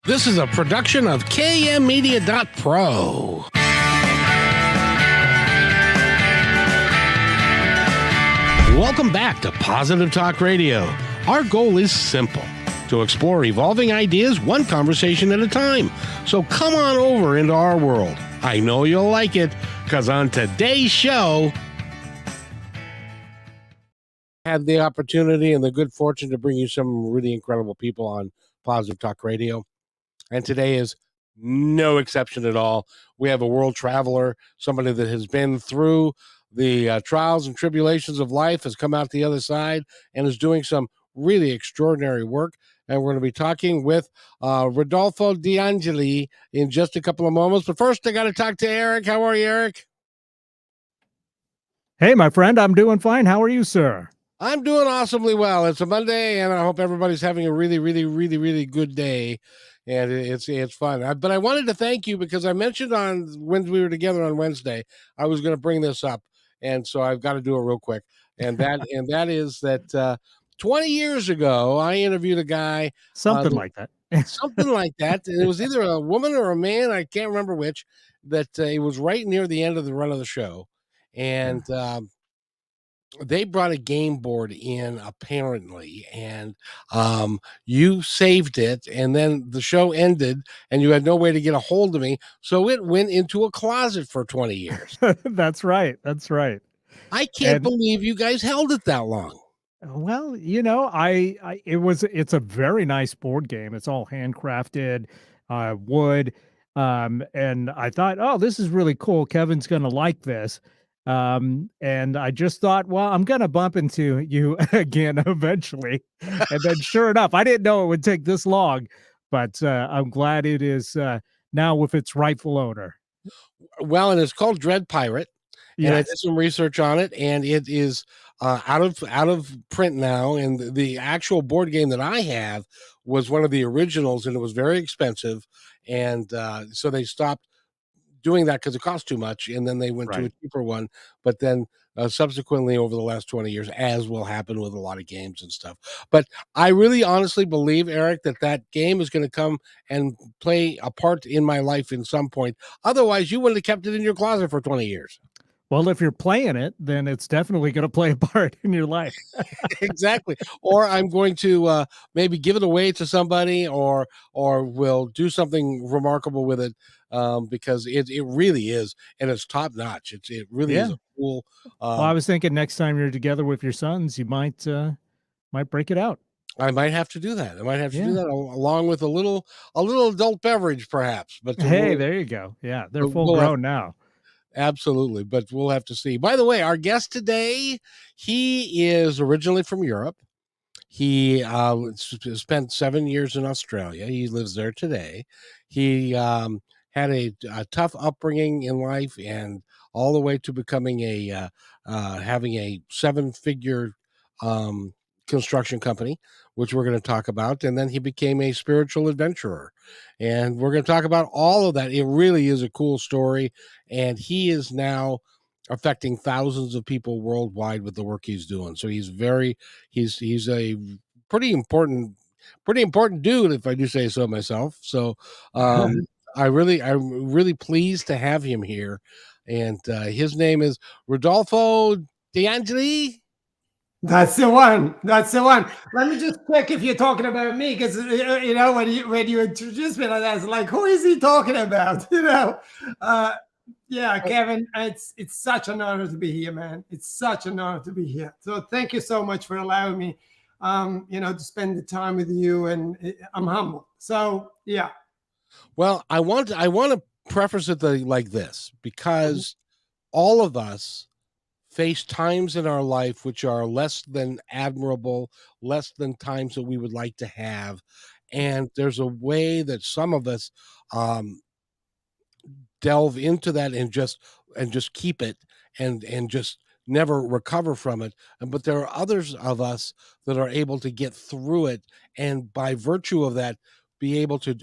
This is a production of KMmedia.pro. Welcome back to Positive Talk Radio. Our goal is simple: to explore evolving ideas one conversation at a time. So come on over into our world. I know you'll like it, because on today's show, I had the opportunity and the good fortune to bring you some really incredible people on Positive Talk Radio. And today is no exception at all. We have a world traveler, somebody that has been through the trials and tribulations of life, has come out the other side, and is doing some really extraordinary work. And we're going to be talking with Rodolfo De Angeli in just a couple of moments. But first, I got to talk to Eric. How are you, Eric? Hey, my friend, I'm doing fine. How are you, sir? I'm doing awesomely well. It's a Monday, and I hope everybody's having a really good day. And it's fun. But I wanted to thank you because I mentioned when we were together on Wednesday, I was going to bring this up. And so I've got to do it real quick. And that is that 20 years ago, I interviewed a guy. Something like that. Something like that. And it was either a woman or a man. I can't remember which. That it was right near the end of the run of the show. And they brought a game board in, apparently, and you saved it, and then the show ended, and you had no way to get a hold of me, so it went into a closet for 20 years. That's right. I can't believe you guys held it that long. Well, you know, it's a very nice board game. It's all handcrafted wood, and I thought, oh, this is really cool. Kevin's gonna like this. And I just thought, well, I'm going to bump into you again eventually. And then sure enough, I didn't know it would take this long, but I'm glad it is now with its rightful owner. Well, and it's called Dread Pirate. Yes. And I did some research on it, and it is out of print now. And the actual board game that I have was one of the originals, and it was very expensive. And so they stopped doing that because it cost too much, and then they went to a cheaper one. But then subsequently over the last 20 years, as will happen with a lot of games and stuff. But I really honestly believe, Eric, that game is going to come and play a part in my life in some point. Otherwise, you wouldn't have kept it in your closet for 20 years. Well, if you're playing it, then it's definitely going to play a part in your life. Exactly. Or I'm going to maybe give it away to somebody, or we'll do something remarkable with it, because it really is, and it's top notch. It really is a cool. Well, I was thinking next time you're together with your sons, you might break it out. I might have to do that. I might have to do that along with a little adult beverage, perhaps. But hey, there you go. Yeah, they're full grown now. Absolutely, but we'll have to see. By the way, our guest today, he is originally from Europe. He spent 7 years in Australia. He lives there today. He had a tough upbringing in life, and all the way to becoming having a 7-figure construction company, which we're going to talk about. And then he became a spiritual adventurer, and we're going to talk about all of that. It really is a cool story, and he is now affecting thousands of people worldwide with the work he's doing. So he's a pretty important dude, if I do say so myself. So I'm really pleased to have him here, and his name is Rodolfo De Angeli. That's the one. Let me just check if you're talking about me, because you know, when you introduced me like that, it's like, who is he talking about? You know, yeah, Kevin, it's such an honor to be here, man. It's such an honor to be here. So thank you so much for allowing me, to spend the time with you, and I'm humbled. So yeah. Well, I want to preface it like this, because all of us face times in our life which are less than admirable, less than times that we would like to have. And there's a way that some of us delve into that and just keep it and just never recover from it. But there are others of us that are able to get through it, and by virtue of that, be able to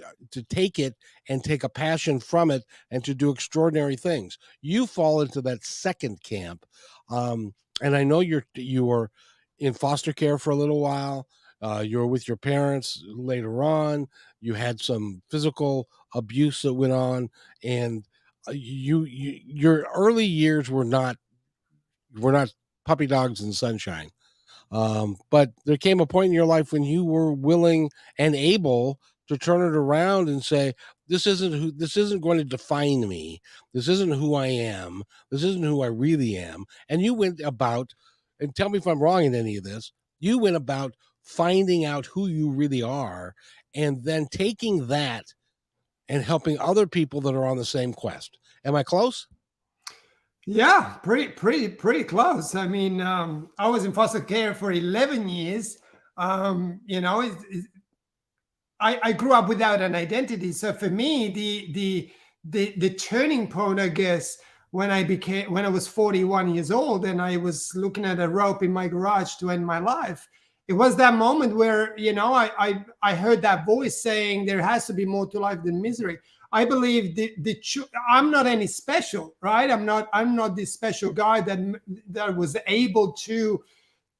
take it and take a passion from it and to do extraordinary things. You fall into that second camp. And I know you were in foster care for a little while. You were with your parents later on. You had some physical abuse that went on, and your early years were not puppy dogs and sunshine. But there came a point in your life when you were willing and able to turn it around and say, this isn't going to define me. This isn't who I am. This isn't who I really am. And you went about, and tell me if I'm wrong in any of this, you went about finding out who you really are and then taking that and helping other people that are on the same quest. Am I close? Yeah, pretty close. I mean, I was in foster care for 11 years. You know, I grew up without an identity. So for me, the turning point, I guess, when I was 41 years old and I was looking at a rope in my garage to end my life. It was that moment where, you know, I heard that voice saying there has to be more to life than misery. I believe I'm not any special, right? I'm not this special guy that was able to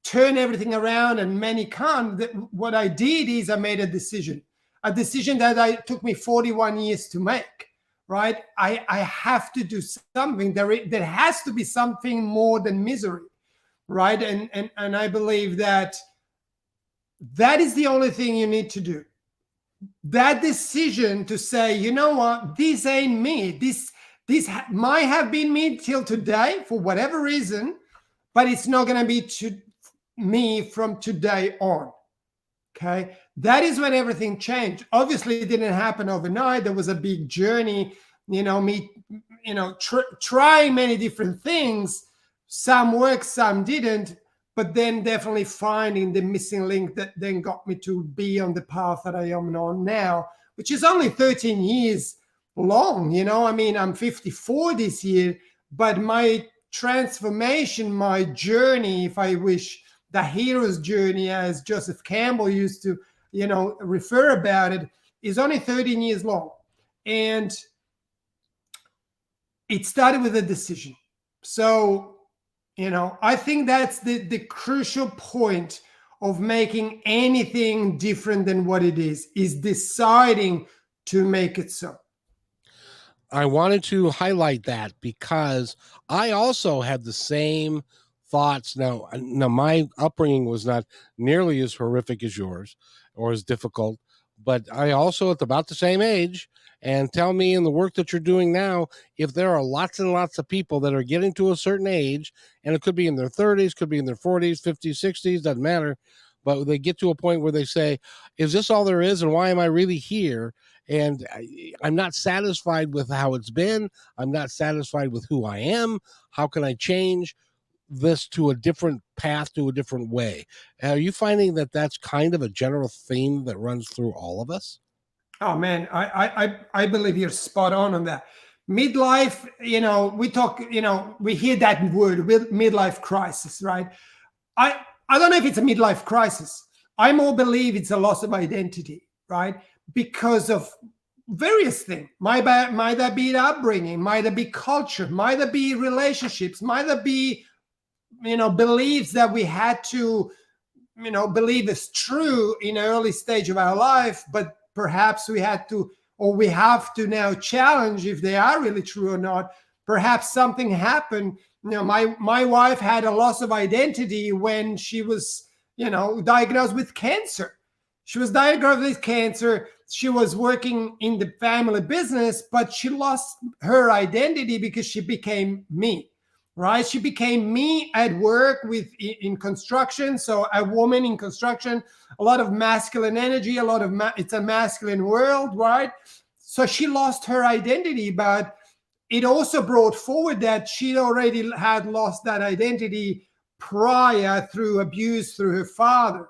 turn everything around, and many can't. What I did is I made a decision that took me 41 years to make, right? I have to do something. There has to be something more than misery, right? And I believe that is the only thing you need to do. That decision to say, you know what, this ain't me. This might have been me till today for whatever reason, but it's not going to be me from today on. Okay, that is when everything changed. Obviously, it didn't happen overnight. There was a big journey. You know, trying many different things. Some worked, some didn't. But then definitely finding the missing link that then got me to be on the path that I am on now, which is only 13 years long. You know, I mean, I'm 54 this year, but my transformation, my journey, if I wish, the hero's journey, as Joseph Campbell used to, you know, refer about it, is only 13 years long. And it started with a decision. So, you know, I think that's the crucial point of making anything different than what it is deciding to make it so. I wanted to highlight that because I also had the same thoughts. Now my upbringing was not nearly as horrific as yours or as difficult, but I also at about the same age. And tell me, in the work that you're doing now, if there are lots and lots of people that are getting to a certain age, and it could be in their 30s, could be in their 40s, 50s, 60s, doesn't matter, but they get to a point where they say, is this all there is, and why am I really here? And I'm not satisfied with how it's been. I'm not satisfied with who I am. How can I change this to a different path, to a different way? Are you finding that that's kind of a general theme that runs through all of us? Oh man, I believe you're spot on that. Midlife, you know, we talk, you know, we hear that word, midlife crisis, right? I don't know if it's a midlife crisis. I more believe it's a loss of identity, right? Because of various things. Might that be upbringing, might that be culture, might that be relationships, might that be, you know, beliefs that we had to, you know, believe is true in an early stage of our life, but perhaps we had to, or we have to now challenge if they are really true or not. Perhaps something happened. You know, my wife had a loss of identity when she was, you know, diagnosed with cancer. She was diagnosed with cancer. She was working in the family business, but she lost her identity because she became me. Right? She became me at work in construction. So a woman in construction, a lot of masculine energy, it's a masculine world, right? So she lost her identity, but it also brought forward that she already had lost that identity prior through abuse through her father.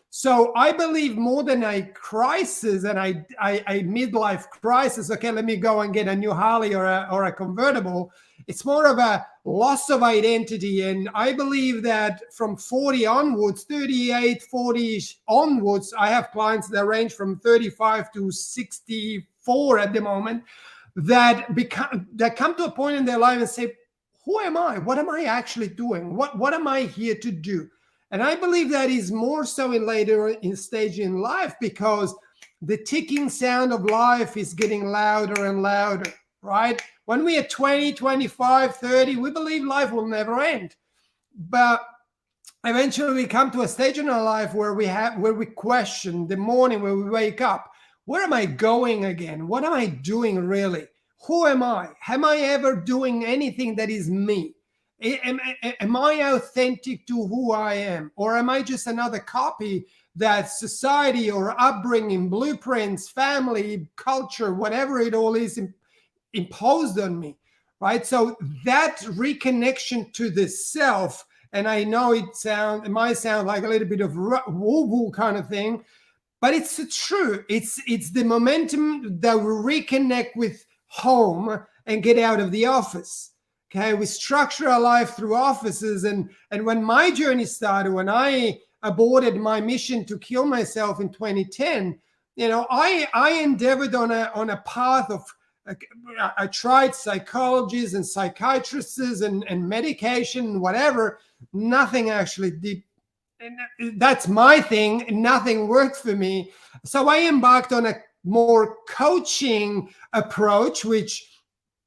So I believe more than a crisis and a midlife crisis, okay, let me go and get a new Harley or a convertible. It's more of a loss of identity. And I believe that from 40 onwards, 38, 40 onwards, I have clients that range from 35 to 64 at the moment that come to a point in their life and say, who am I? What am I actually doing? What am I here to do? And I believe that is more so in later in stage in life, because the ticking sound of life is getting louder and louder, right? When we are 20, 25, 30, we believe life will never end. But eventually we come to a stage in our life where we question the morning when we wake up, where am I going again? What am I doing really? Who am I? Am I ever doing anything that is me? Am I authentic to who I am? Or am I just another copy that society or upbringing, blueprints, family, culture, whatever it all is, imposed on me, right? So that reconnection to the self, and I know it might sound like a little bit of woo-woo kind of thing, but it's true. It's the momentum that we reconnect with home and get out of the office. Okay, we structure our life through offices, and when my journey started, when I aborted my mission to kill myself in 2010, I endeavored on a path of. I tried psychologists and psychiatrists and medication and whatever. Nothing actually did. And that's my thing. Nothing worked for me. So I embarked on a more coaching approach, which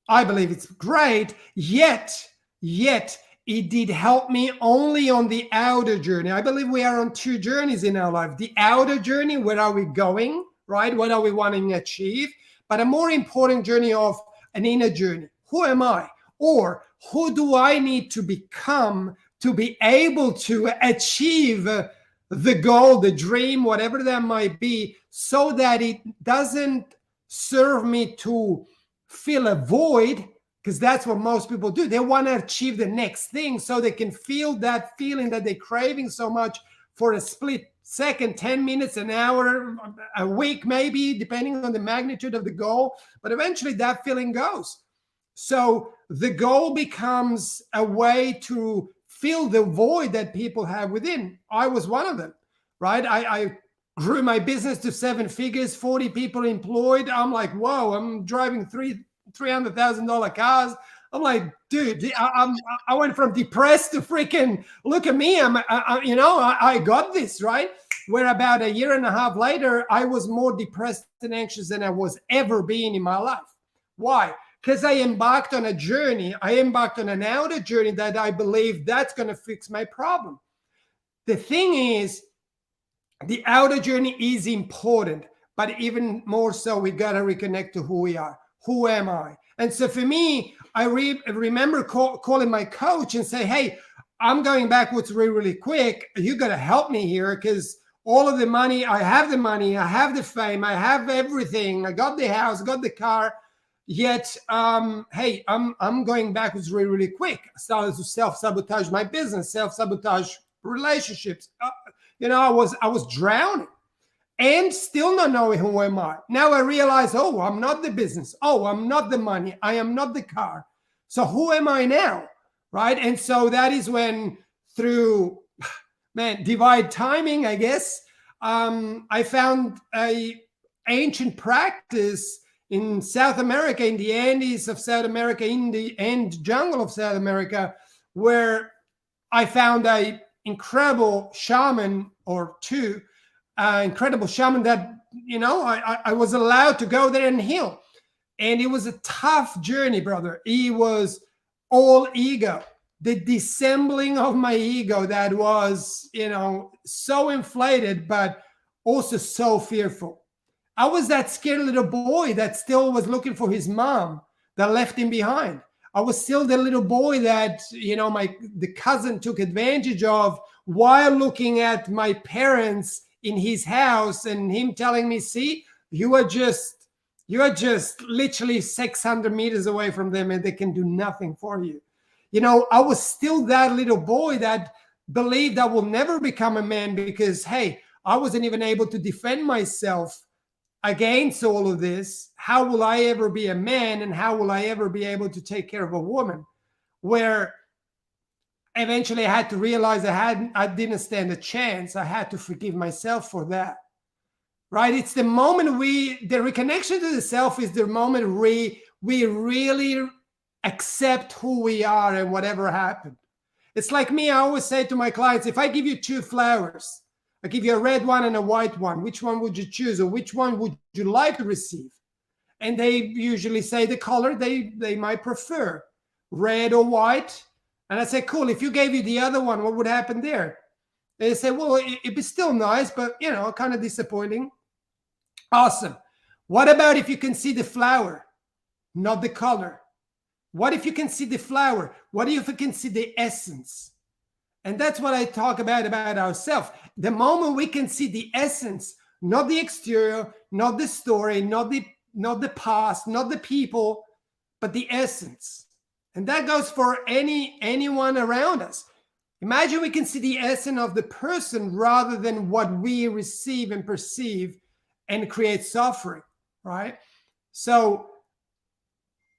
I believe it's great. Yet it did help me only on the outer journey. I believe we are on two journeys in our life. The outer journey, where are we going, right? What are we wanting to achieve? But a more important journey of an inner journey. Who am I? Or who do I need to become to be able to achieve the goal, the dream, whatever that might be, so that it doesn't serve me to fill a void, because that's what most people do. They want to achieve the next thing so they can feel that feeling that they're craving so much for a split second, 10 minutes, an hour, a week, maybe, depending on the magnitude of the goal. But eventually that feeling goes. So the goal becomes a way to fill the void that people have within. I was one of them, right? I grew my business to 7 figures, 40 people employed. I'm like, whoa, I'm driving $300,000 cars. I'm like, dude, I went from depressed to freaking, look at me. I got this, right? Where about a year and a half later, I was more depressed and anxious than I was ever been in my life. Why? Because I embarked on a journey. I embarked on an outer journey that I believe that's going to fix my problem. The thing is, the outer journey is important, but even more so, we got to reconnect to who we are. Who am I? And so for me, I remember calling my coach and say, hey, I'm going backwards really, really quick. You got to help me here, because all of the money, I have the fame, I have everything. I got the house, got the car. Yet, hey, I'm going backwards really, really quick. I started to self-sabotage my business, self-sabotage relationships. I was drowning and still not knowing who am I. Now I realize, oh, I'm not the business. Oh, I'm not the money. I am not the car. So who am I now, right? And so that is when, through, divine timing, I guess, I found a ancient practice in South America, in the Andes of South America, in the end jungle of South America, where I found a incredible shaman or two, incredible shaman that, I was allowed to go there and heal. And it was a tough journey, brother. It was all ego, the dissembling of my ego that was, so inflated, but also so fearful. I was that scared little boy that still was looking for his mom that left him behind. I was still the little boy that, the cousin took advantage of while looking at my parents in his house and him telling me, see, you are just literally 600 meters away from them and they can do nothing for you. I was still that little boy that believed I will never become a man because, hey, I wasn't even able to defend myself against all of this. How will I ever be a man, and how will I ever be able to take care of a woman? Where eventually I had to realize I didn't stand a chance. I had to forgive myself for that. Right? It's the moment the reconnection to the self is the moment we really accept who we are and whatever happened. It's like me, I always say to my clients, if I give you 2 flowers, I give you a red one and a white one, which one would you choose, or which one would you like to receive? And they usually say the color they might prefer, red or white. And I say, cool, if you gave you the other one, what would happen there? They say, well, it'd be still nice, but, you know, kind of disappointing. Awesome. What about if you can see the flower, not the color? What if you can see the flower? What if you can see the essence? And that's what I talk about ourselves. The moment we can see the essence, not the exterior, not the story, not the past, not the people, but the essence. And that goes for anyone around us. Imagine we can see the essence of the person rather than what we receive and perceive and create suffering, right? So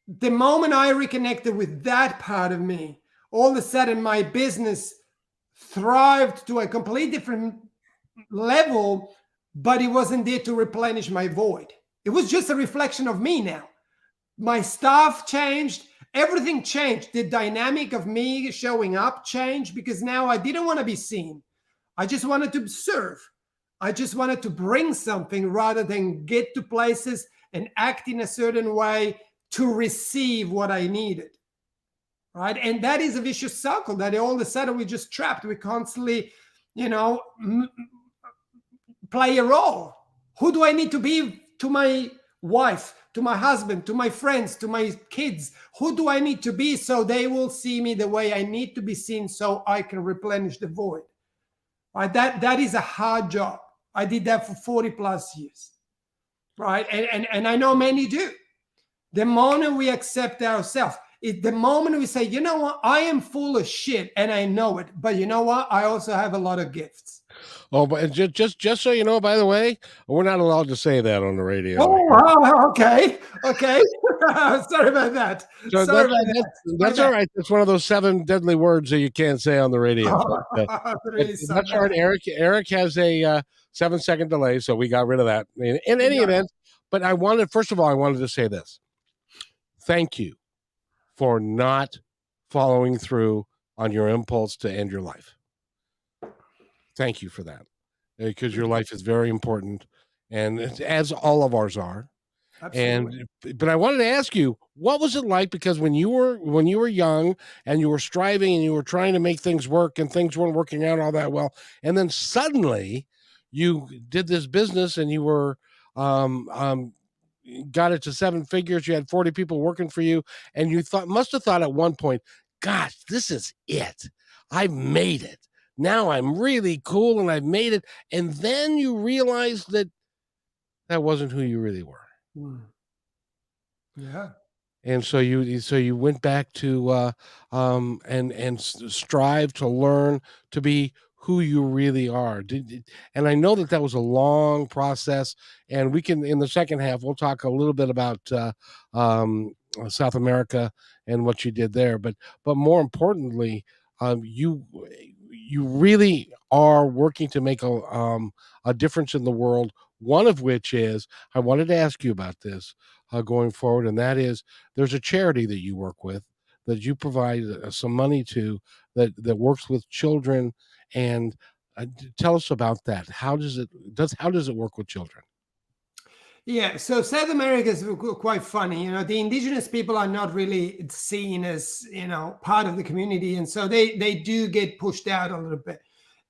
the moment I reconnected with that part of me, all of a sudden my business thrived to a completely different level, but it wasn't there to replenish my void. It was just a reflection of me now. My staff changed. Everything changed. The dynamic of me showing up changed because now I didn't want to be seen. I just wanted to serve. I just wanted to bring something rather than get to places and act in a certain way to receive what I needed. Right? And that is a vicious cycle that all of a sudden we're just trapped. We constantly, play a role. Who do I need to be to my wife, to my husband, to my friends, to my kids? Who do I need to be so they will see me the way I need to be seen so I can replenish the void? Right? That is a hard job. I did that for 40 plus years. Right? And I know many do. The moment we accept ourselves, the moment we say, you know what, I am full of shit and I know it, but you know what, I also have a lot of gifts. Oh, but just so you know, by the way, we're not allowed to say that on the radio. Oh, okay. Sorry about that. So that's all right. It's one of those 7 deadly words that you can't say on the radio. That's all right. Eric has a 7-second delay, so we got rid of that. In any event, but I wanted to say this. Thank you for not following through on your impulse to end your life. Thank you for that, because your life is very important, and as all of ours are. Absolutely. But I wanted to ask you, what was it like? Because when you were young and you were striving and you were trying to make things work and things weren't working out all that well, and then suddenly you did this business and you were got it to 7 figures. You had 40 people working for you, and you must have thought at one point, gosh, this is it. I've made it. Now I'm really cool and I've made it. And then you realize that wasn't who you really were. Yeah. And so you went back to and strive to learn to be who you really are. And I know that was a long process, and we can, in the second half, we'll talk a little bit about South America and what you did there. But more importantly, you really are working to make a difference in the world. One of which is, I wanted to ask you about this going forward, and that is, there's a charity that you work with, that you provide some money to, that works with children. And tell us about that. How does it work with children? Yeah, so South America is quite funny. The indigenous people are not really seen as, part of the community. And so they do get pushed out a little bit.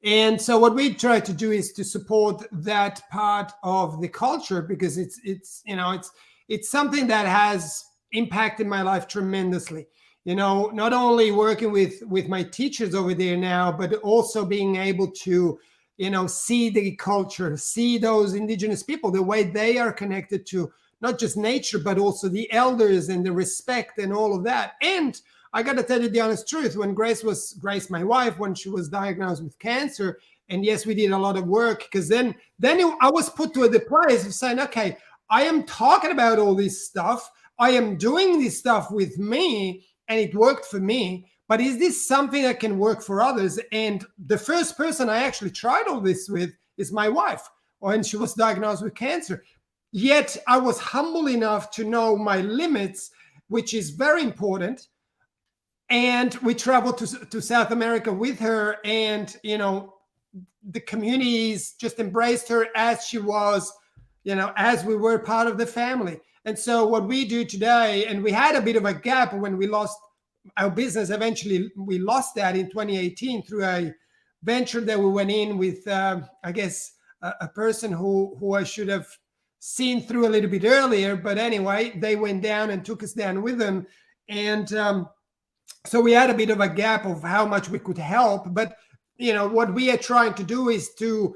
And so what we try to do is to support that part of the culture, because it's something that has impacted my life tremendously. Not only working with my teachers over there now, but also being able to, see the culture, see those indigenous people, the way they are connected to not just nature, but also the elders and the respect and all of that. And I got to tell you the honest truth, when Grace, my wife, when she was diagnosed with cancer, and yes, we did a lot of work, because then I was put to the place of saying, okay, I am talking about all this stuff. I am doing this stuff with me, and it worked for me. But is this something that can work for others? And the first person I actually tried all this with is my wife, when she was diagnosed with cancer. Yet I was humble enough to know my limits, which is very important. and we traveled to South America with her, and the communities just embraced her as she was, as we were part of the family. And so what we do today, and we had a bit of a gap when we lost our business. Eventually we lost that in 2018 through a venture that we went in with, I guess, a person who I should have seen through a little bit earlier. But anyway, they went down and took us down with them. And so we had a bit of a gap of how much we could help. But, what we are trying to do is to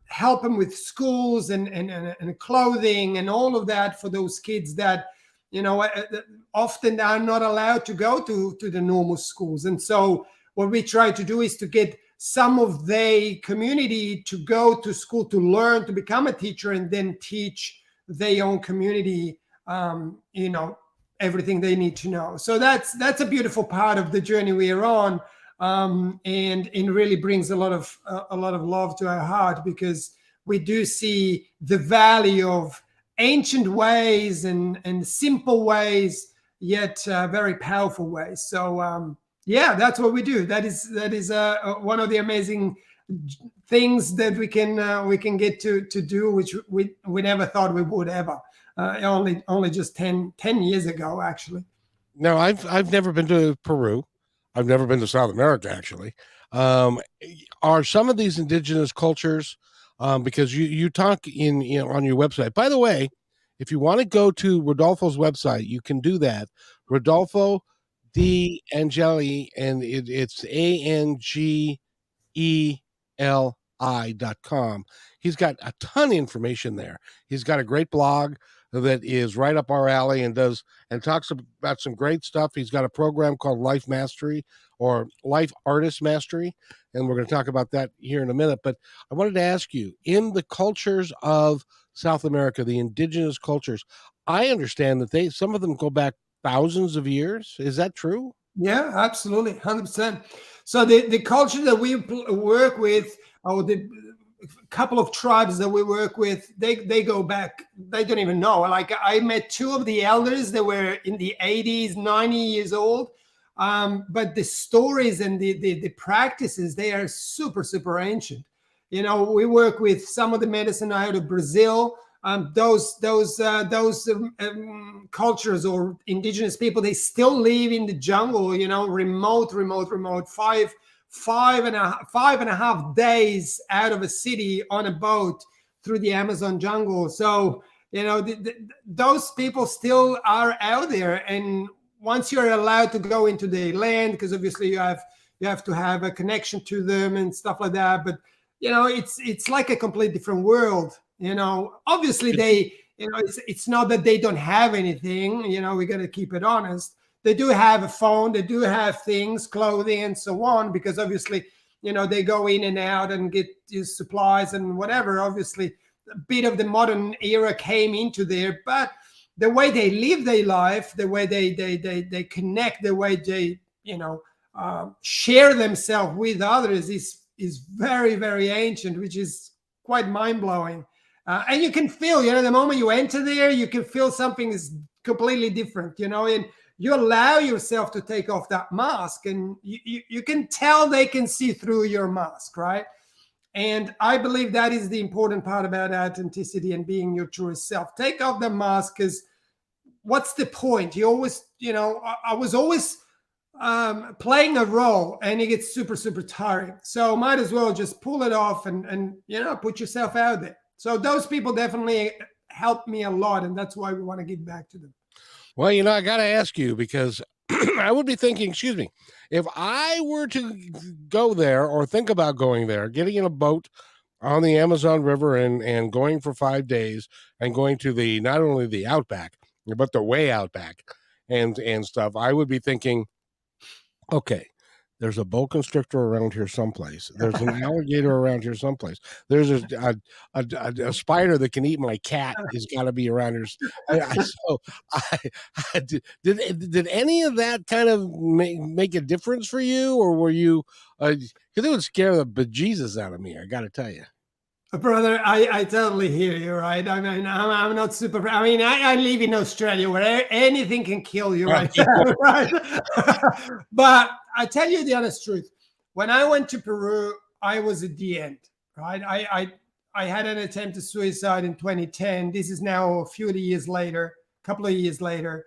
help them with schools and clothing and all of that for those kids that, often are not allowed to go to the normal schools. And so what we try to do is to get some of the community to go to school to learn to become a teacher and then teach their own community, everything they need to know. So that's a beautiful part of the journey we are on, and it really brings a lot of love to our heart, because we do see the value of ancient ways and simple ways, yet very powerful ways. So yeah, that's what we do. That is one of the amazing things that we can get to do, which we never thought we would ever. Only just 10 years ago, actually. No, I've never been to Peru. I've never been to South America, actually. Are some of these indigenous cultures, because you talk on your website. By the way, if you want to go to Rodolfo's website, you can do that. Rodolfo De Angeli, and it's ANGELI.com. He's got a ton of information there. He's got a great blog that is right up our alley and talks about some great stuff. He's got a program called Life Mastery or Life Artist Mastery, and we're going to talk about that here in a minute. But I wanted to ask you, in the cultures of South America, the indigenous cultures, I understand that some of them go back thousands of years. Is that true? Yeah, absolutely, 100%. So the culture that we work with, or the couple of tribes that we work with, they go back, they don't even know. Like, I met two of the elders that were in the 80s, 90 years old. But the stories and the practices, they are super, super ancient. We work with some of the medicine out of Brazil. Those cultures or indigenous people, they still live in the jungle, remote, 5.5 days out of a city on a boat through the Amazon jungle. So, those people still are out there. And once you're allowed to go into the land, because obviously you have to have a connection to them and stuff like that. But, it's like a completely different world. Obviously it's not that they don't have anything, we got to keep it honest. They do have a phone, they do have things, clothing and so on, because obviously, they go in and out and get supplies and whatever. Obviously, a bit of the modern era came into there, but the way they live their life, the way they connect, the way they, share themselves with others is very, very ancient, which is quite mind-blowing. And you can feel, the moment you enter there, you can feel something is completely different, and you allow yourself to take off that mask, and you can tell they can see through your mask, right? And I believe that is the important part about authenticity and being your truest self. Take off the mask, because what's the point? You always, I was always playing a role, and it gets super, super tiring. So might as well just pull it off and put yourself out there. So those people definitely helped me a lot, and that's why we want to give back to them. Well, I got to ask you, because I would be thinking, excuse me, if I were to go there or think about going there, getting in a boat on the Amazon River and going for 5 days and going to not only the outback, but the way outback and stuff, I would be thinking, okay, there's a boa constrictor around here someplace. There's an alligator around here someplace. There's a spider that can eat my cat has got to be around here. Did any of that kind of make a difference for you, or were you? Because it would scare the bejesus out of me. I got to tell you. Brother, I totally hear you, right? I mean, I'm not super. I mean, I live in Australia where anything can kill you right now, right? But I tell you the honest truth. When I went to Peru, I was at the end, right? I had an attempt at suicide in 2010. This is now a few years later, a couple of years later.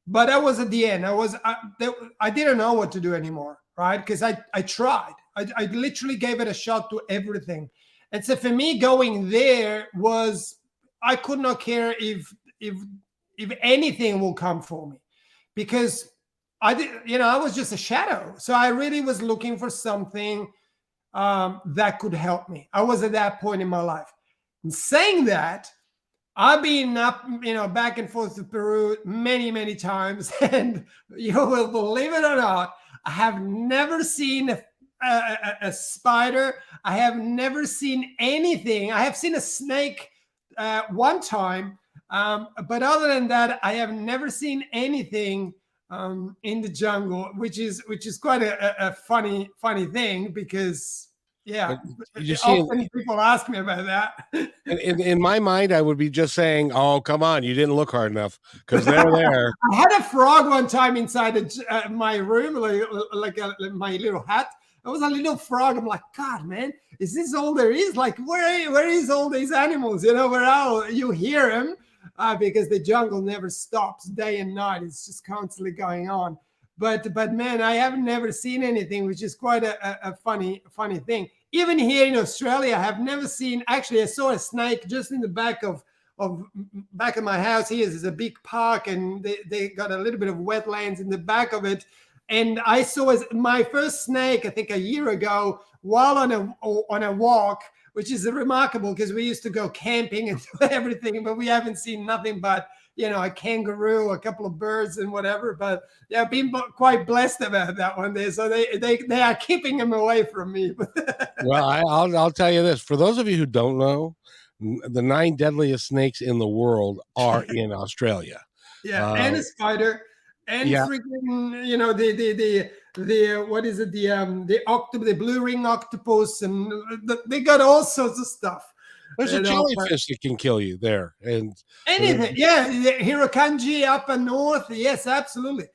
But I was at the end. I didn't know what to do anymore, right? Because I tried. I literally gave it a shot to everything. And so for me, going there was, I could not care if anything will come for me, because I was just a shadow. So I really was looking for something that could help me. I was at that point in my life. And saying that, I've been up, back and forth to Peru many, many times, and you will believe it or not, I have never seen a spider. I have never seen anything. I have seen a snake one time, but other than that, I have never seen anything in the jungle, which is quite a funny thing, because You see, often people ask me about that. in my mind, I would be just saying, "Oh, come on, you didn't look hard enough," because they're there. I had a frog one time inside my room, like my little hut. It was a little frog. I'm like, God, man, is this all there is? Like, where is all these animals? Where all you hear them, because the jungle never stops day and night. It's just constantly going on. But man, I have never seen anything, which is quite a funny thing. Even here in Australia, I have never seen. Actually, I saw a snake just in the back of my house. Here is a big park, and they got a little bit of wetlands in the back of it. And I saw my first snake, I think a year ago, while on a walk, which is remarkable, because we used to go camping and do everything, but we haven't seen nothing but a kangaroo, a couple of birds, and whatever. But yeah, I've been quite blessed about that one day. So they are keeping them away from me. Well, I'll tell you this: for those of you who don't know, the 9 deadliest snakes in the world are in Australia. Yeah, and a spider. And freaking, the what is it? The octopus, the blue ring octopus, and they got all sorts of stuff. There's a jellyfish that can kill you there, and anything. Yeah, the Hirokanji up and north. Yes, absolutely.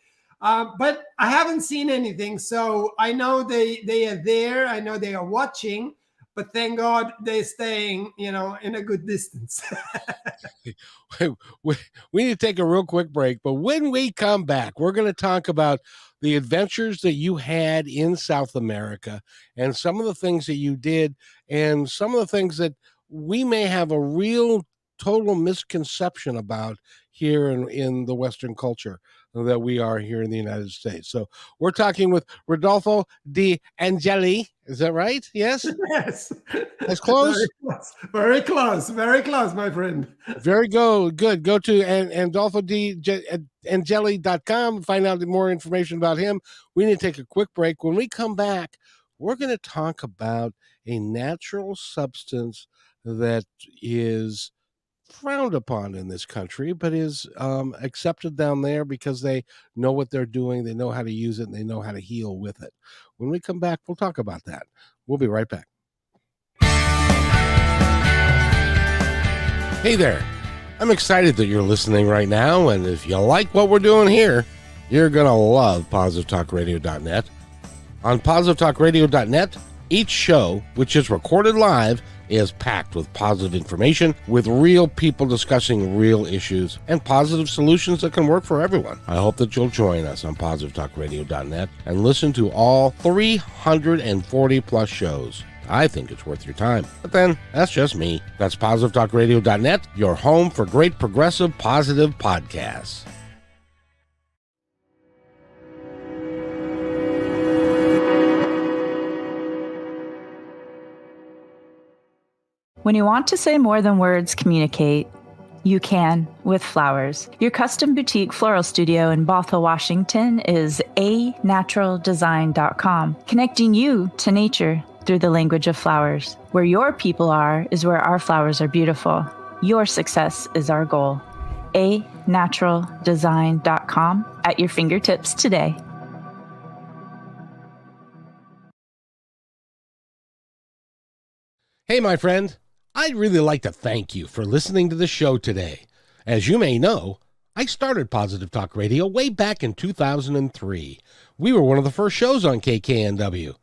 But I haven't seen anything, so I know they are there. I know they are watching. But thank God they're staying, in a good distance. we need to take a real quick break. But when we come back, we're going to talk about the adventures that you had in South America, and some of the things that you did, and some of the things that we may have a real total misconception about here in the Western culture that we are here in the United States. So we're talking with Rodolfo De Angeli. Is that right? Yes? Yes. That's close? Very close, my friend. Very good. Go to AndolfoDeAngeli.com and find out more information about him. We need to take a quick break. When we come back, we're going to talk about a natural substance that is frowned upon in this country, but is accepted down there because they know what they're doing, they know how to use it, and they know how to heal with it. When we come back, we'll talk about that. We'll be right back. Hey there. I'm excited that you're listening right now, and if you like what we're doing here, you're going to love PositiveTalkRadio.net. On PositiveTalkRadio.net, each show, which is recorded live, is packed with positive information, with real people discussing real issues and positive solutions that can work for everyone. I hope that you'll join us on PositiveTalkRadio.net and listen to all 340 plus shows. I think it's worth your time. But then, that's just me. That's PositiveTalkRadio.net, your home for great progressive, positive podcasts. When you want to say more than words communicate, you can with flowers. Your custom boutique floral studio in Bothell, Washington is anaturaldesign.com, connecting you to nature through the language of flowers. Where your people are is where our flowers are beautiful. Your success is our goal. anaturaldesign.com at your fingertips today. Hey, my friend. I'd really like to thank you for listening to the show today. As you may know, I started Positive Talk Radio way back in 2003. We were one of the first shows on KKNW.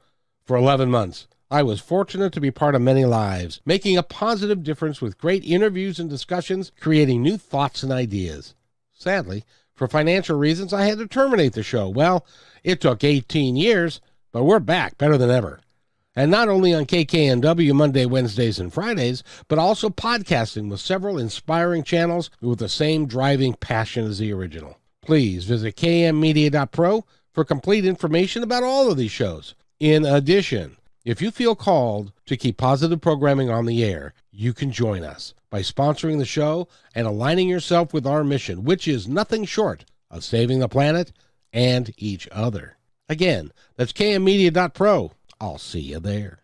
For 11 months, I was fortunate to be part of many lives, making a positive difference with great interviews and discussions, creating new thoughts and ideas. Sadly, for financial reasons, I had to terminate the show. Well, it took 18 years, but we're back better than ever. And not only on KKNW Monday, Wednesdays, and Fridays, but also podcasting with several inspiring channels with the same driving passion as the original. Please visit kmmedia.pro for complete information about all of these shows. In addition, if you feel called to keep positive programming on the air, you can join us by sponsoring the show and aligning yourself with our mission, which is nothing short of saving the planet and each other. Again, that's kmmedia.pro. I'll see you there.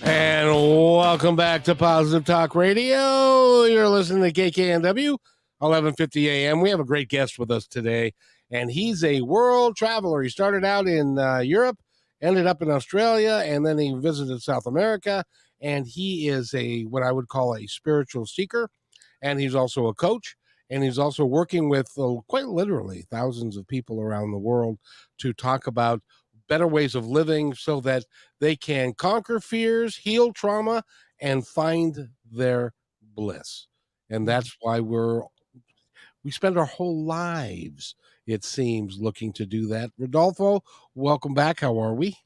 And welcome back to Positive Talk Radio. You're listening to KKNW, 1150 AM. We have a great guest with us today, and he's a world traveler. He started out in Europe, ended up in Australia, and then he visited South America, and he is what I would call a spiritual seeker, and he's also a coach. And he's also working with quite literally thousands of people around the world to talk about better ways of living so that they can conquer fears, heal trauma, and find their bliss. And that's why we spend our whole lives, it seems, looking to do that. Rodolfo, welcome back. How are we?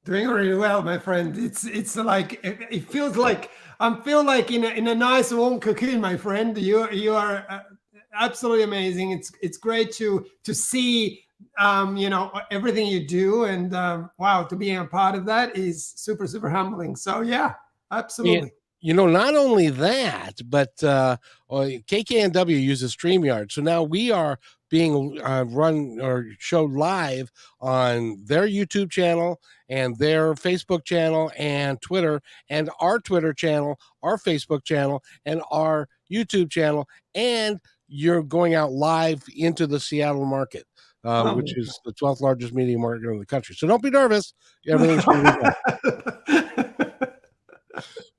Doing really well, my friend. It's like it feels like I feel like in a nice warm cocoon, my friend. You are absolutely amazing. It's great to see everything you do, and wow, to be a part of that is super humbling. So yeah, absolutely. Not only that, but KKNW uses StreamYard. So now we are being run or showed live on their YouTube channel and their Facebook channel and Twitter, and our Twitter channel, our Facebook channel, and our YouTube channel. And you're going out live into the Seattle market, which is the 12th largest media market in the country. So don't be nervous. Everything's going to be fine.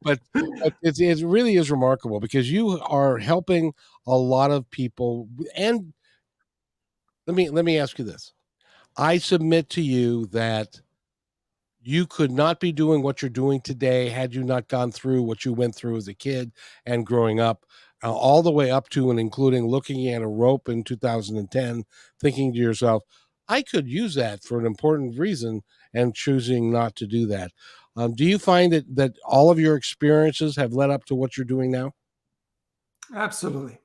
But it really is remarkable because you are helping a lot of people. And let me ask you this. I submit to you that you could not be doing what you're doing today had you not gone through what you went through as a kid and growing up, all the way up to and including looking at a rope in 2010, thinking to yourself, I could use that for an important reason, and choosing not to do that. Do you find that all of your experiences have led up to what you're doing now? Absolutely.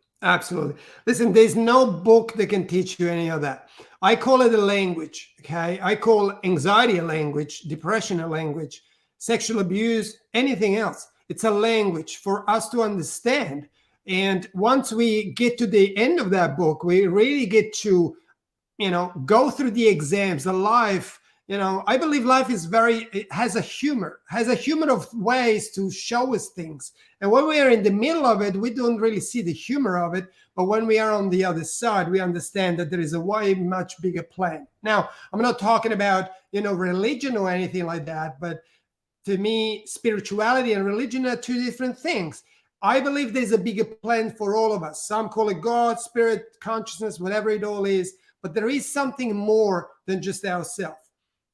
Listen, there's no book that can teach you any of that. I call it a language, okay? I call anxiety a language, depression a language, sexual abuse, anything else. It's a language for us to understand. And once we get to the end of that book, we really get to, go through the exams, the life. I believe life has a humor of ways to show us things. And when we are in the middle of it, we don't really see the humor of it. But when we are on the other side, we understand that there is a way much bigger plan. Now, I'm not talking about, religion or anything like that. But to me, spirituality and religion are two different things. I believe there's a bigger plan for all of us. Some call it God, spirit, consciousness, whatever it all is. But there is something more than just ourselves.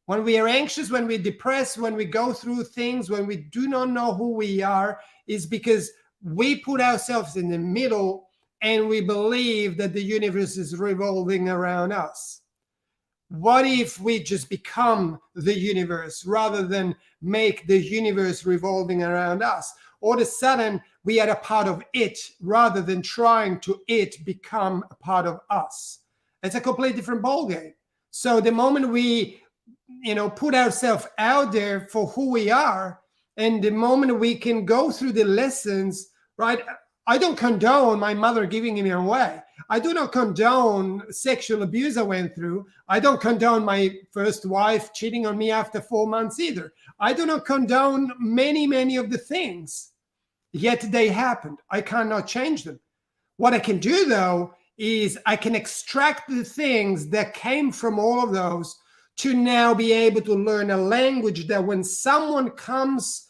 When we are anxious, when we're depressed, when we go through things, when we do not know who we are, is because we put ourselves in the middle and we believe that the universe is revolving around us. What if we just become the universe rather than make the universe revolving around us? All of a sudden, we are a part of it rather than trying to become a part of us. It's a completely different ballgame. So the moment we put ourselves out there for who we are, and the moment we can go through the lessons, right? I don't condone my mother giving me away. I do not condone sexual abuse I went through. I don't condone my first wife cheating on me after 4 months either. I do not condone many of the things, yet they happened. I cannot change them. What I can do, though, is I can extract the things that came from all of those to now be able to learn a language that when someone comes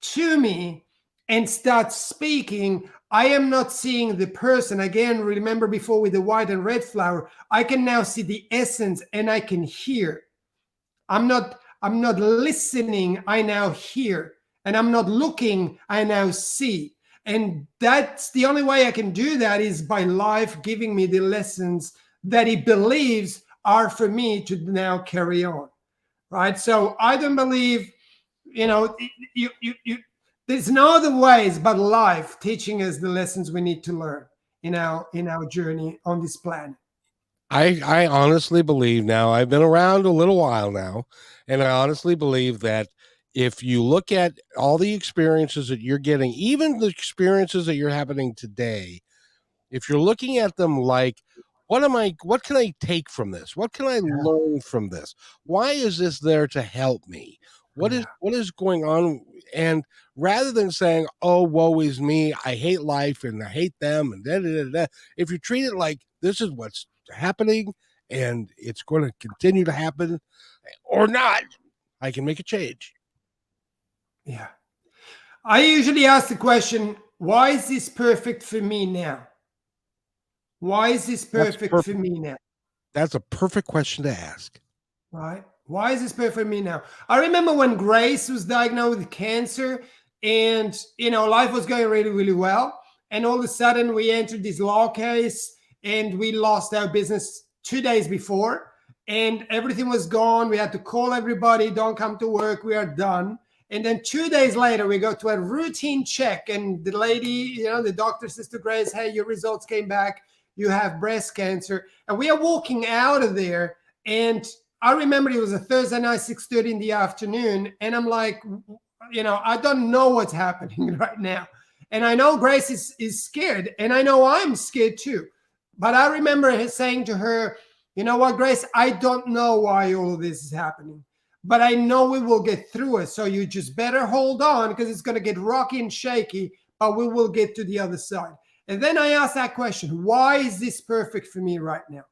to me and starts speaking, I am not seeing the person. Again, remember before with the white and red flower, I can now see the essence and I can hear. I'm not listening, I now hear. And I'm not looking, I now see. And that's the only way I can do that is by life giving me the lessons that he believes are for me to now carry on, right? So I don't believe, there's no other ways but life teaching us the lessons we need to learn in our journey on this planet. I honestly believe now, I've been around a little while now, and I honestly believe that if you look at all the experiences that you're getting, even the experiences that you're happening today, if you're looking at them like, what can I take from this? What can I learn from this? Why is this there to help me? What is going on? And rather than saying, oh, woe is me, I hate life and I hate them, and if you treat it like this is what's happening and it's going to continue to happen or not, I can make a change. Yeah. I usually ask the question, why is this perfect for me now? Why is this perfect for me now? That's a perfect question to ask. Right? Why is this perfect for me now? I remember when Grace was diagnosed with cancer and, life was going really, really well. And all of a sudden we entered this law case and we lost our business 2 days before and everything was gone. We had to call everybody, don't come to work, we are done. And then 2 days later, we go to a routine check and the lady, the doctor says to Grace, hey, your results came back. You have breast cancer. And we are walking out of there. And I remember it was a Thursday night, 6:30 in the afternoon. And I'm like, I don't know what's happening right now. And I know Grace is scared. And I know I'm scared too. But I remember saying to her, you know what, Grace, I don't know why all of this is happening. But I know we will get through it. So you just better hold on because it's going to get rocky and shaky, but we will get to the other side. And then I asked that question, why is this perfect for me right now?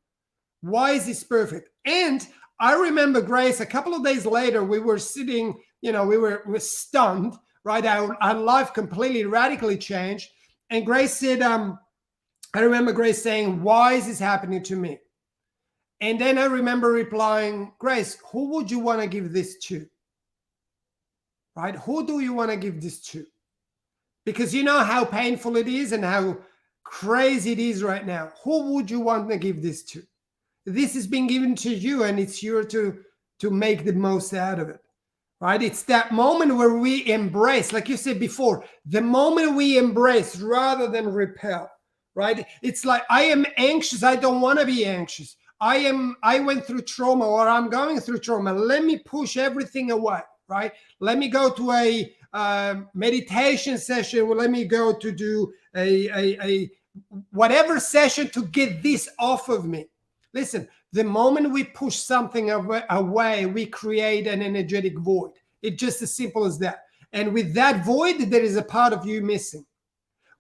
Why is this perfect? And I remember, Grace, a couple of days later, we were sitting, we were stunned, right? Our life completely radically changed. And Grace said, I remember Grace saying, why is this happening to me? And then I remember replying, Grace, who would you want to give this to? Right? Who do you want to give this to? Because you know how painful it is and how crazy it is right now. Who would you want to give this to? This has been given to you and it's yours to make the most out of it. Right? It's that moment where we embrace, like you said before, the moment we embrace rather than repel. Right? It's like, I am anxious. I don't want to be anxious. I went through trauma or I'm going through trauma. Let me push everything away, right? Let me go to a meditation session. Let me go to do a whatever session to get this off of me. Listen, the moment we push something away, we create an energetic void. It's just as simple as that. And with that void, there is a part of you missing.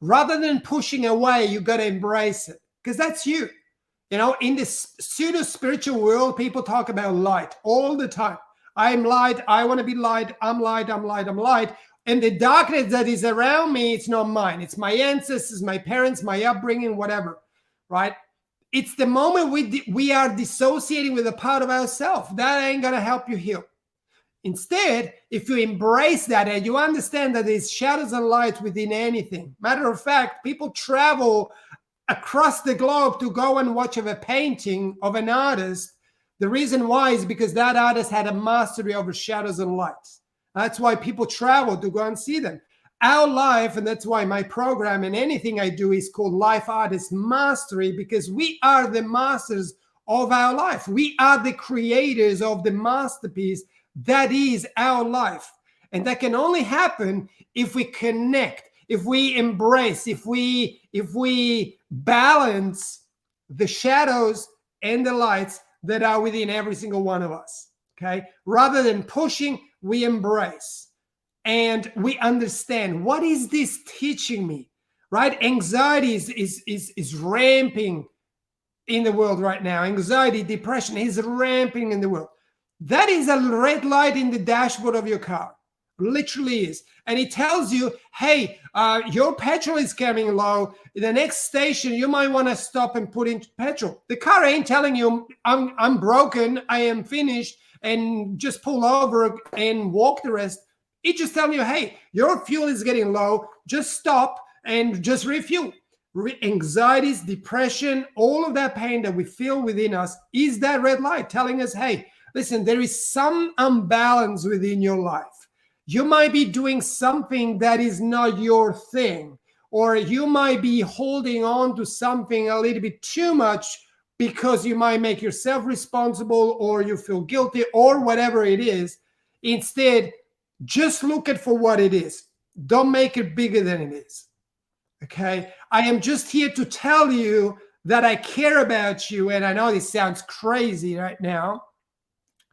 Rather than pushing away, you got to embrace it because that's you. In this pseudo-spiritual world, people talk about light all the time. I'm light. I want to be light. I'm light. I'm light. I'm light. And the darkness that is around me, it's not mine. It's my ancestors, my parents, my upbringing, whatever, right? It's the moment we are dissociating with a part of ourselves. That ain't going to help you heal. Instead, if you embrace that and you understand that there's shadows and light within anything. Matter of fact, people travel across the globe to go and watch a painting of an artist. The reason why is because that artist had a mastery over shadows and lights. That's why people travel to go and see them. Our life, and that's why my program and anything I do is called Life Artist Mastery, because we are the masters of our life. We are the creators of the masterpiece that is our life. And that can only happen if we connect, if we embrace, if we balance the shadows and the lights that are within every single one of us, okay? Rather than pushing, we embrace. And we understand, what is this teaching me, right? Anxiety is ramping in the world right now. Anxiety, depression is ramping in the world. That is a red light in the dashboard of your car. Literally is. And it tells you, hey, your petrol is coming low. The next station, you might want to stop and put in petrol. The car ain't telling you, I'm broken, I am finished, and just pull over and walk the rest. It just tells you, hey, your fuel is getting low. Just stop and just refuel. Anxieties, depression, all of that pain that we feel within us is that red light telling us, hey, listen, there is some imbalance within your life. You might be doing something that is not your thing, or you might be holding on to something a little bit too much because you might make yourself responsible, or you feel guilty, or whatever it is. Instead, just look at for what it is. Don't make it bigger than it is. Okay? I am just here to tell you that I care about you, and I know this sounds crazy right now,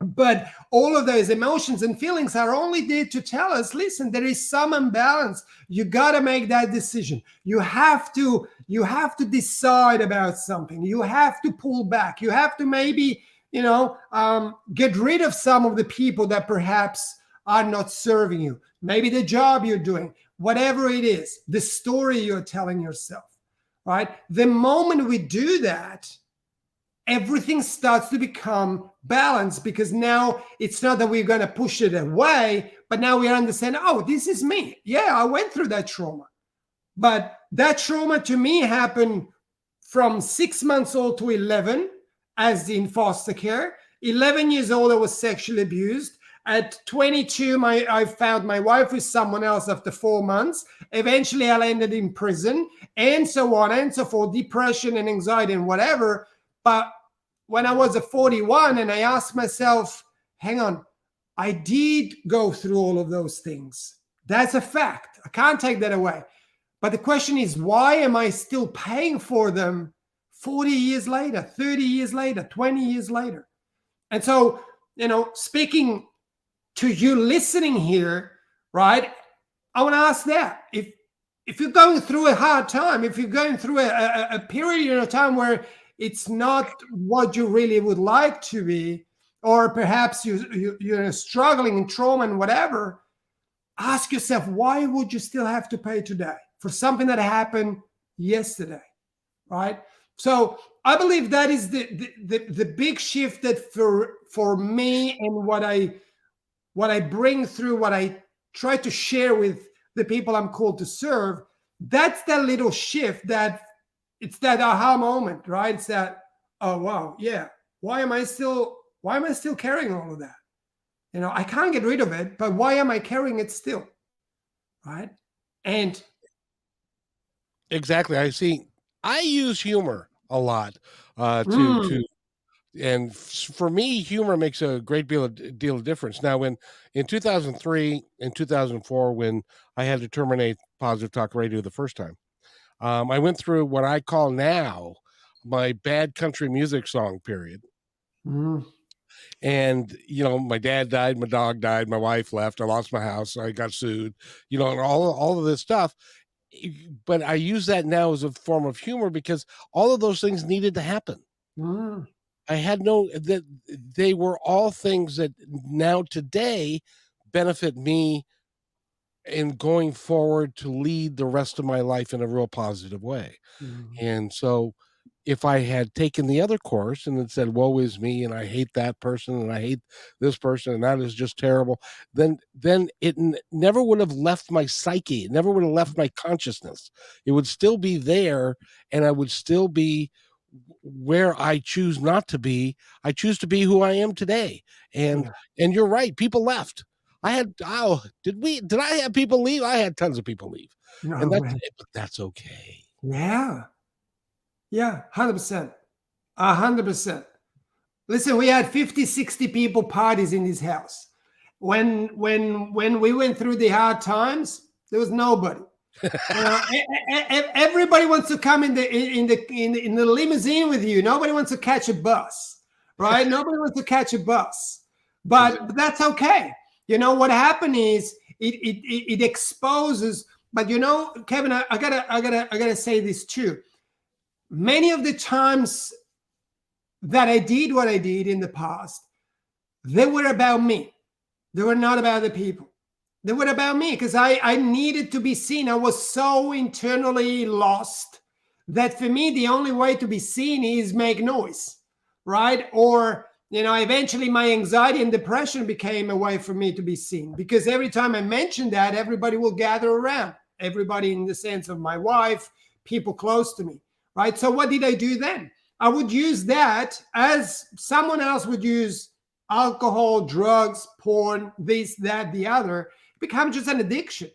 but all of those emotions and feelings are only there to tell us, listen, there is some imbalance. You got to make that decision. You have to decide about something. You have to pull back. You have to maybe, get rid of some of the people that perhaps are not serving you. Maybe the job you're doing, whatever it is, the story you're telling yourself, right? The moment we do that, everything starts to become balanced, because now it's not that we're going to push it away, but now we understand, oh, this is me. Yeah, I went through that trauma. But that trauma to me happened from 6 months old to 11 as in foster care. 11 years old, I was sexually abused. At 22, I found my wife with someone else after 4 months. Eventually, I landed in prison, and so on and so forth, depression and anxiety and whatever. But when I was 41 and I asked myself, hang on, I did go through all of those things. That's a fact. I can't take that away. But the question is, why am I still paying for them 40 years later, 30 years later, 20 years later? And so, speaking to you listening here, right, I want to ask that. If you're going through a hard time, if you're going through a period of time where it's not what you really would like to be, or perhaps you're struggling in trauma and whatever, ask yourself, why would you still have to pay today for something that happened yesterday, right? So I believe that is the big shift that for me, and what I bring through, what I try to share with the people I'm called to serve. That's that little shift, that it's that aha moment, right? It's that, oh wow, yeah. Why am I still carrying all of that? I can't get rid of it, but why am I carrying it still? Right? And exactly. I use humor a lot and for me, humor makes a great deal of difference. Now, in 2003 and 2004, when I had to terminate Positive Talk Radio the first time, I went through what I call now my bad country music song period. And, my dad died, my dog died, my wife left, I lost my house, I got sued, and all of this stuff. But I use that now as a form of humor, because all of those things needed to happen. I had that they were all things that now today benefit me in going forward to lead the rest of my life in a real positive way. And so if I had taken the other course and it said, woe is me, and I hate that person, and I hate this person, and that is just terrible, then it never would have left my psyche. It never would have left my consciousness. It would still be there, and I would still be where I choose not to be. I choose to be who I am today. And you're right, people left. Did I have people leave? I had tons of people leave. And that's okay. Yeah. Yeah, 100%. 100%. Listen, we had 50, 60 people parties in this house. When we went through the hard times, there was nobody. Everybody wants to come in the limousine with you. Nobody wants to catch a bus, right? Nobody wants to catch a bus, but that's okay. What happened is it exposes. But Kevin, I gotta say this too. Many of the times that I did what I did in the past, they were about me. They were not about the people. They were about me because I needed to be seen. I was so internally lost that for me, the only way to be seen is make noise, right? Or, eventually my anxiety and depression became a way for me to be seen, because every time I mentioned that, everybody will gather around. Everybody in the sense of my wife, people close to me, right? So what did I do then? I would use that as someone else would use alcohol, drugs, porn, this, that, the other. It becomes just an addiction.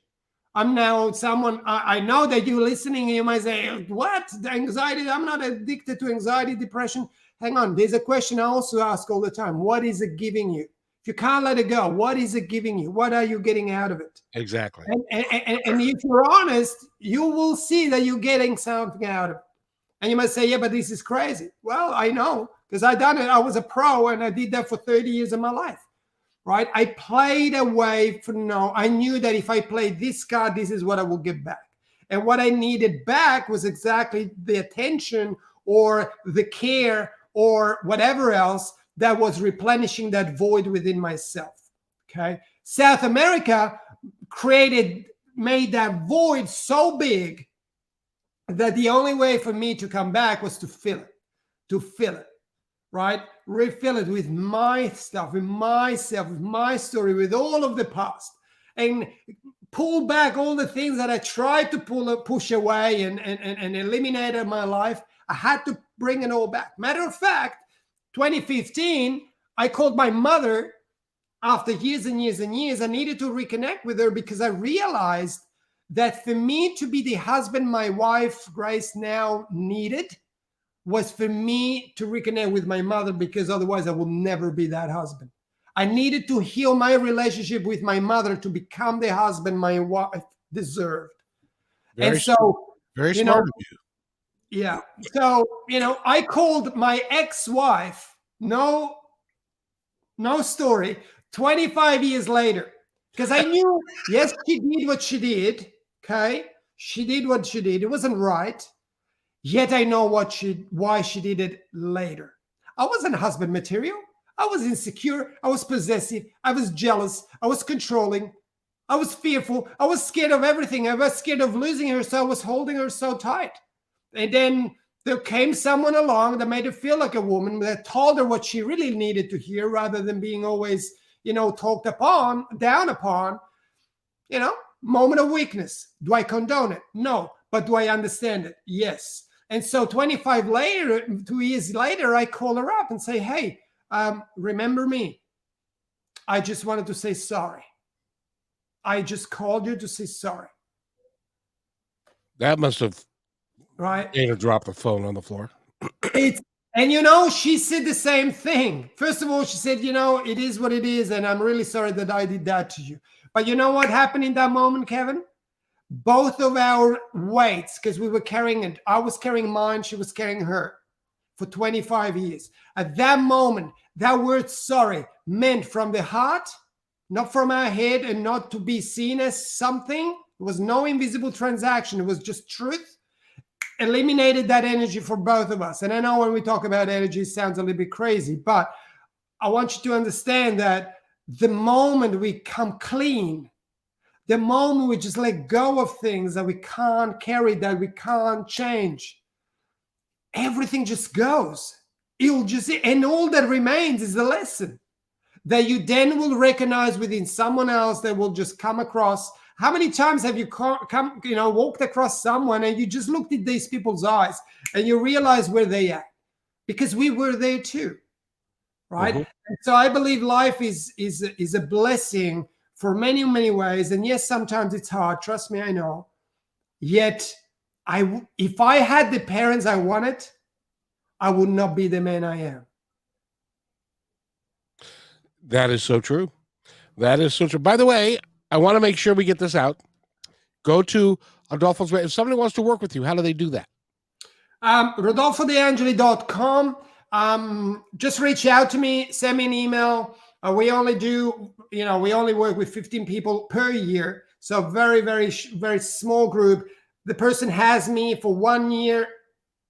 I'm now someone, I know that you're listening and you might say, what? The anxiety? I'm not addicted to anxiety, depression. Hang on. There's a question I also ask all the time. What is it giving you? If you can't let it go, what is it giving you? What are you getting out of it? Exactly. And if you're honest, you will see that you're getting something out of it. And you might say, yeah, but this is crazy. Well, I know, because I done it. I was a pro and I did that for 30 years of my life, right? I played away for no. I knew that if I played this card, this is what I will get back. And what I needed back was exactly the attention or the care or whatever else that was replenishing that void within myself, okay? South America made that void so big that the only way for me to come back was to fill it, right? Refill it with my stuff, with myself, with my story, with all of the past, and pull back all the things that I tried to push away and eliminate in my life. I had to bring it all back. Matter of fact, 2015, I called my mother after years and years and years. I needed to reconnect with her because I realized that for me to be the husband my wife, Grace, now needed was for me to reconnect with my mother, because otherwise I will never be that husband. I needed to heal my relationship with my mother to become the husband my wife deserved. Very smart of you. Yeah. So, I called my ex-wife, no story, 25 years later, because I knew, yes, she did what she did. Okay. She did what she did. It wasn't right. Yet I know why she did it later. I wasn't husband material. I was insecure. I was possessive. I was jealous. I was controlling. I was fearful. I was scared of everything. I was scared of losing her. So I was holding her so tight. And then there came someone along that made her feel like a woman, that told her what she really needed to hear, rather than being always, talked upon, down upon, moment of weakness. Do I condone it? No. But do I understand it? Yes. And so 2 years later, I call her up and say, hey, remember me? I just wanted to say sorry. I just called you to say sorry. That must have right. made her drop the phone on the floor. And she said the same thing. First of all, she said, it is what it is, and I'm really sorry that I did that to you. But you know what happened in that moment, Kevin? Both of our weights, because we were carrying it. I was carrying mine, she was carrying her for 25 years. At that moment, that word sorry meant from the heart, not from our head, and not to be seen as something. It was no invisible transaction. It was just truth. Eliminated that energy for both of us. And I know when we talk about energy, it sounds a little bit crazy, but I want you to understand that the moment we come clean, the moment we just let go of things that we can't carry, that we can't change, everything just goes. And all that remains is the lesson that you then will recognize within someone else, that will just come across. How many times have you walked across someone and you just looked at these people's eyes and you realize where they are? Because we were there too, right? Mm-hmm. And so I believe life is a blessing for many, many ways. And yes, sometimes it's hard. Trust me, I know. Yet, if I had the parents I wanted, I would not be the man I am. That is so true. That is so true. By the way, I want to make sure we get this out. Go to Rodolfo's. If somebody wants to work with you, how do they do that? RodolfoDeAngeli.com. Just reach out to me. Send me an email. We only work with 15 people per year. So very, very, very small group. The person has me for 1 year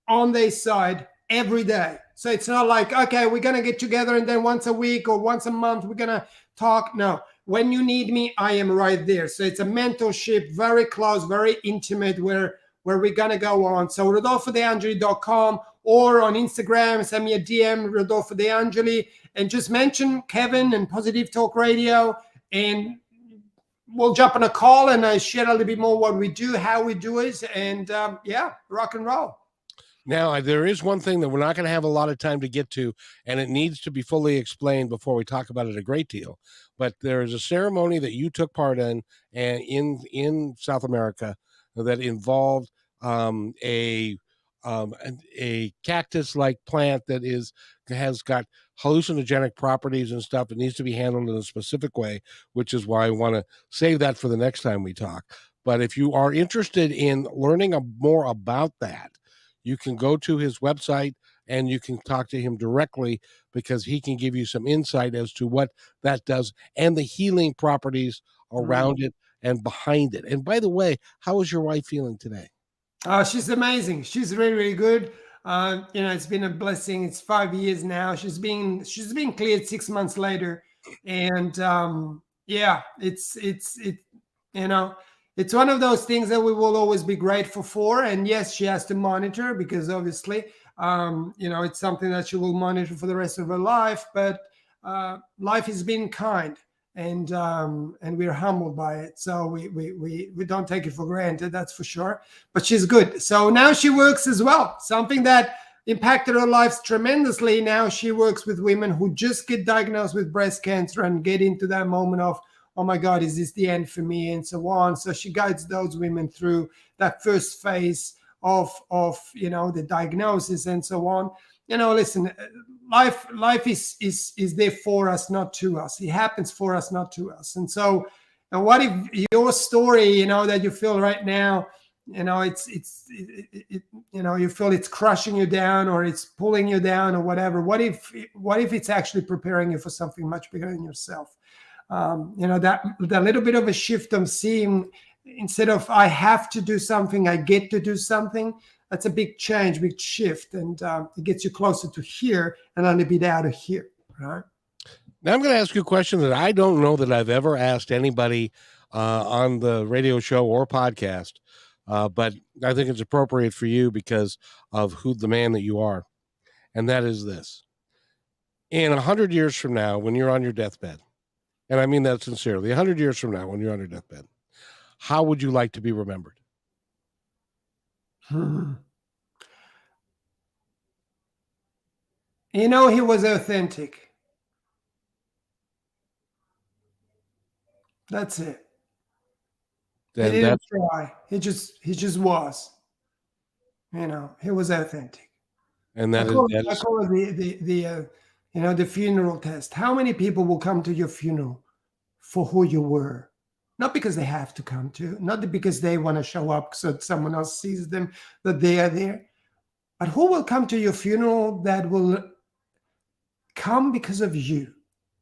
on their side every day. So it's not like, okay, we're going to get together and then once a week or once a month, we're going to talk. No, when you need me, I am right there. So it's a mentorship, very close, very intimate, where we're going to go on. So rodolfodeangeli.com, or on Instagram, send me a DM, Rodolfo De Angeli, and just mention Kevin and Positive Talk Radio, and we'll jump on a call and I share a little bit more what we do, how we do it, and rock and roll. Now, there is one thing that we're not going to have a lot of time to get to, and it needs to be fully explained before we talk about it a great deal. But there is a ceremony that you took part in, and in South America, that involved a cactus-like plant that has got hallucinogenic properties and stuff. It needs to be handled in a specific way, which is why I want to save that for the next time we talk. But if you are interested in learning more about that, you can go to his website and you can talk to him directly, because he can give you some insight as to what that does and the healing properties around it and behind it. And by the way, how is your wife feeling today? She's amazing. She's really, really good. It's been a blessing. It's 5 years now. She's been cleared 6 months later. And it's one of those things that we will always be grateful for. And yes, she has to monitor, because obviously, it's something that she will monitor for the rest of her life. But life has been kind, and we're humbled by it. So we don't take it for granted, that's for sure. But she's good. So now she works as well. Something that impacted her life tremendously. Now she works with women who just get diagnosed with breast cancer and get into that moment of, oh my God, is this the end for me? And so on. So she guides those women through that first phase of the diagnosis and so on. Listen, life is there for us, not to us. It happens for us, not to us. And so, and what if your story, that you feel right now, you feel it's crushing you down, or it's pulling you down, or whatever. What if it's actually preparing you for something much bigger than yourself? That little bit of a shift of seeing, instead of I have to do something, I get to do something. That's a big change, big shift, and it gets you closer to here and a little bit out of here, right? Now I'm going to ask you a question that I don't know that I've ever asked anybody on the radio show or podcast, but I think it's appropriate for you because of who the man that you are, and that is this. In 100 years from now, when you're on your deathbed, and I mean that sincerely, 100 years from now, when you're on your deathbed, how would you like to be remembered? He was authentic. That's it. He didn't try. He just was. He was authentic. And I call it the funeral test. How many people will come to your funeral for who you were? Not because they have to come to, not because they want to show up so that someone else sees them, that they are there. But who will come to your funeral that will come because of you,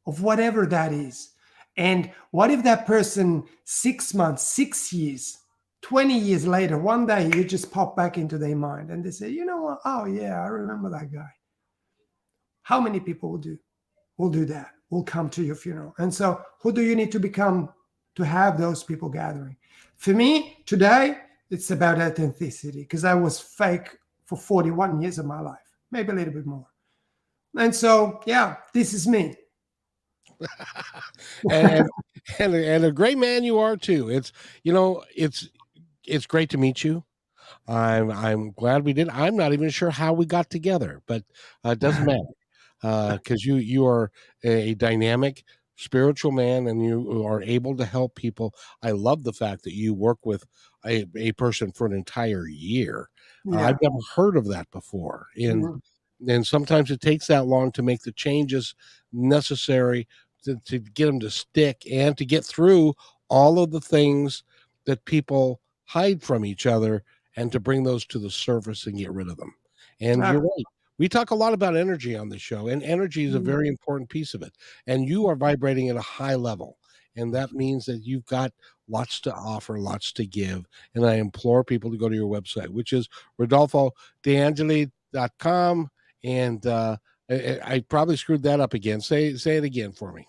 of whatever that is? And what if that person 6 months, 6 years, 20 years later, one day you just pop back into their mind and they say, you know what? Oh yeah, I remember that guy. How many people will do that? Will come to your funeral. And so who do you need to become to have those people gathering? For me, today, it's about authenticity, because I was fake for 41 years of my life, maybe a little bit more. And so, yeah, this is me. and a great man you are too. It's great to meet you. I'm glad we did. I'm not even sure how we got together, but it doesn't matter, because you are a dynamic spiritual man, and you are able to help people. I love the fact that you work with a person for an entire year. Yeah. I've never heard of that before. And sometimes it takes that long to make the changes necessary to get them to stick and to get through all of the things that people hide from each other, and to bring those to the surface and get rid of them. And you're right. We talk a lot about energy on the show, and energy is a very important piece of it. And you are vibrating at a high level. And that means that you've got lots to offer, lots to give. And I implore people to go to your website, which is rodolfodeangeli.com. And I probably screwed that up again. Say it again for me.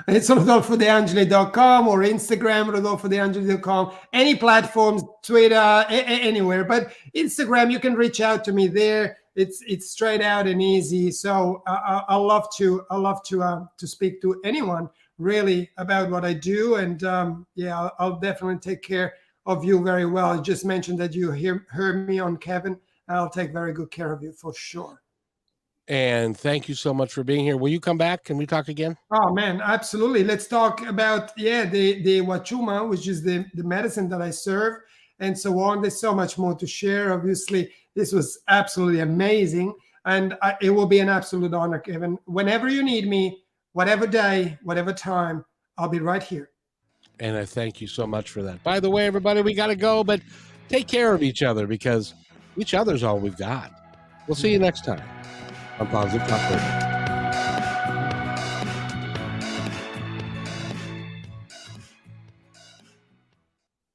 It's rodolfodeangeli.com or Instagram, rodolfodeangeli.com, any platforms, Twitter, anywhere. But Instagram, you can reach out to me there. It's straight out and easy. So I love to speak to anyone really about what I do. And yeah, I'll definitely take care of you very well. I just mentioned that you heard me on Kevin. I'll take very good care of you for sure. And thank you so much for being here. Will you come back? Can we talk again? Oh man, absolutely. Let's talk about the wachuma, which is the medicine that I serve, and so on. There's so much more to share. Obviously, this was absolutely amazing, and it will be an absolute honor, Kevin. Whenever you need me, whatever day, whatever time, I'll be right here. And I thank you so much for that. By the way, everybody, we got to go, but take care of each other because each other's all we've got. We'll see you next time on Positive Talk Radio.